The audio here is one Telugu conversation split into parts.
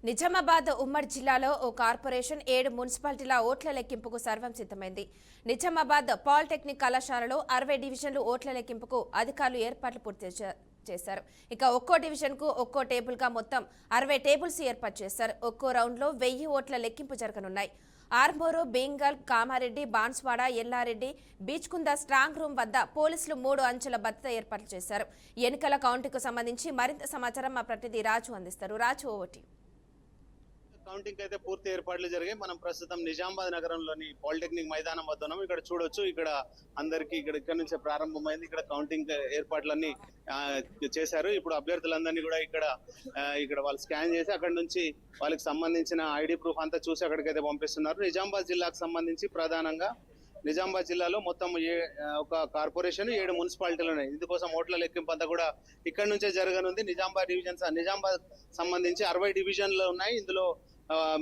నిజామాబాద్ ఉమ్మడి జిల్లాలో ఓ కార్పొరేషన్ 7 మున్సిపాలిటీల ఓట్ల లెక్కింపుకు సర్వం సిద్ధమైంది. నిజామాబాద్ పాలిటెక్నిక్ కళాశాలలో 60 డివిజన్లు ఓట్ల లెక్కింపుకు అధికారులు ఏర్పాట్లు పూర్తి చేశారు. ఇక ఒక్కో డివిజన్కు ఒక్కో టేబుల్గా మొత్తం 60 టేబుల్స్ ఏర్పాటు చేశారు. ఒక్కో రౌండ్లో 1000 ఓట్ల లెక్కింపు జరగనున్నాయి. ఆర్మూరు, బేంగల్, కామారెడ్డి, బాన్స్వాడ, ఎల్లారెడ్డి, బీచ్కుంద స్ట్రాంగ్ రూమ్ వద్ద పోలీసులు 3 అంచెల భద్రత ఏర్పాట్లు చేశారు. ఎన్నికల కౌంటింగ్కు సంబంధించి మరింత సమాచారం మా ప్రతినిధి రాజు అందిస్తారు. రాజు, ఓటి. కౌంటింగ్ అయితే పూర్తి ఏర్పాట్లు జరిగాయి. మనం ప్రస్తుతం నిజామాబాద్ నగరంలోని పాలిటెక్నిక్ మైదానం వద్ద ఉన్నాం. ఇక్కడ చూడొచ్చు, ఇక్కడ అందరికి ఇక్కడ నుంచే ప్రారంభమైంది. ఇక్కడ కౌంటింగ్ ఏర్పాట్లన్నీ చేశారు. ఇప్పుడు అభ్యర్థులందరినీ కూడా ఇక్కడ వాళ్ళు స్కాన్ చేసి అక్కడ నుంచి వాళ్ళకి సంబంధించిన ఐడి ప్రూఫ్ అంతా చూసి అక్కడికైతే పంపిస్తున్నారు. నిజామాబాద్ జిల్లాకు సంబంధించి ప్రధానంగా నిజామాబాద్ జిల్లాలో మొత్తం ఒక కార్పొరేషన్ 7 మున్సిపాలిటీలు ఉన్నాయి. ఇందుకోసం ఓట్ల లెక్కింపు అంతా కూడా ఇక్కడ నుంచే జరగనుంది. నిజామాబాద్ సంబంధించి 60 డివిజన్లు ఉన్నాయి. ఇందులో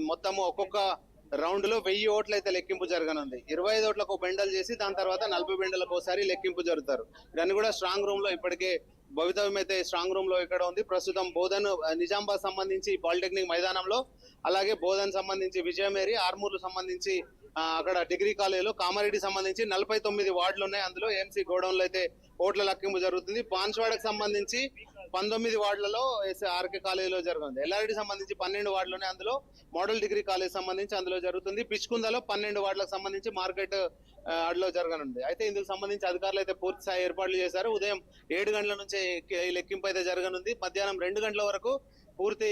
మొత్తము ఒక్కొక్క రౌండ్ లో 1000 ఓట్లు అయితే లెక్కింపు జరగనుంది. 25 ఓట్లకు బెండలు చేసి దాని తర్వాత 40 బెండలకు ఒకసారి లెక్కింపు జరుగుతారు. దాన్ని కూడా స్ట్రాంగ్ రూమ్ లో ఇప్పటికే భవితవ్యం అయితే స్ట్రాంగ్ రూమ్ లో ఇక్కడ ఉంది. ప్రస్తుతం బోధన్ నిజామాబాద్ సంబంధించి పాలిటెక్నిక్ మైదానంలో, అలాగే బోధన్ సంబంధించి విజయమేరి, ఆర్మూరు సంబంధించి అక్కడ డిగ్రీ కాలేజీలో, కామారెడ్డి సంబంధించి 49 వార్డులు ఉన్నాయి. అందులో ఎంసీ గోడౌన్లో అయితే ఓట్ల లెక్కింపు జరుగుతుంది. బాన్స్వాడకు సంబంధించి 19 వార్డులలో ఆర్కే కాలేజీలో జరుగుతుంది. ఎల్లారెడ్డి సంబంధించి 12 వార్డులున్నాయి. అందులో మోడల్ డిగ్రీ కాలేజ్ సంబంధించి అందులో జరుగుతుంది. పిచ్కుందలో 12 వార్డులకు సంబంధించి మార్కెట్ అడ్లో జరగనుంది. అయితే ఇందుకు సంబంధించి అధికారులు అయితే పూర్తి స్థాయి ఏర్పాట్లు చేశారు. ఉదయం 7 గంటల నుంచి లెక్కింపు అయితే జరగనుంది. మధ్యాహ్నం 2 గంటల వరకు పూర్తి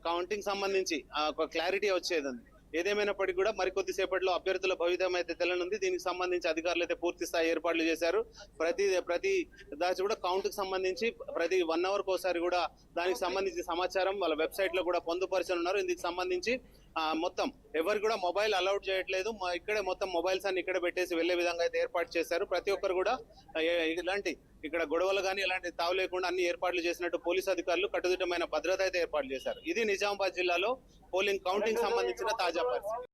కౌంటింగ్ సంబంధించి ఒక క్లారిటీ వచ్చేది. ఏదేమైనప్పటికీ కూడా మరికొద్ది సేపట్లో అభ్యర్థుల భవితవ్యం అయితే తెలనుంది. దీనికి సంబంధించి అధికారులు అయితే పూర్తి స్థాయి ఏర్పాట్లు చేశారు. ప్రతి దాచి కూడా కౌంట్ కి సంబంధించి ప్రతి 1 అవర్ కోసారి కూడా దానికి సంబంధించి సమాచారం వాళ్ళ వెబ్సైట్ లో కూడా పొందుపరచనున్నారు. ఇందుకు సంబంధించి మొత్తం ఎవరు కూడా మొబైల్ అలౌడ్ చేయట్లేదు. ఇక్కడే మొత్తం మొబైల్స్ అన్ని ఇక్కడ పెట్టేసి వెళ్లే విధంగా అయితే ఏర్పాటు చేశారు. ప్రతి ఒక్కరు కూడా ఇలాంటి ఇక్కడ గొడవలు కానీ ఇలాంటి తావు లేకుండా అన్ని ఏర్పాట్లు చేసినట్టు పోలీసు అధికారులు కట్టుదిట్టమైన భద్రత అయితే ఏర్పాటు చేశారు. ఇది నిజామాబాద్ జిల్లాలో పోలింగ్ కౌంటింగ్ సంబంధించిన తాజా పరిస్థితి.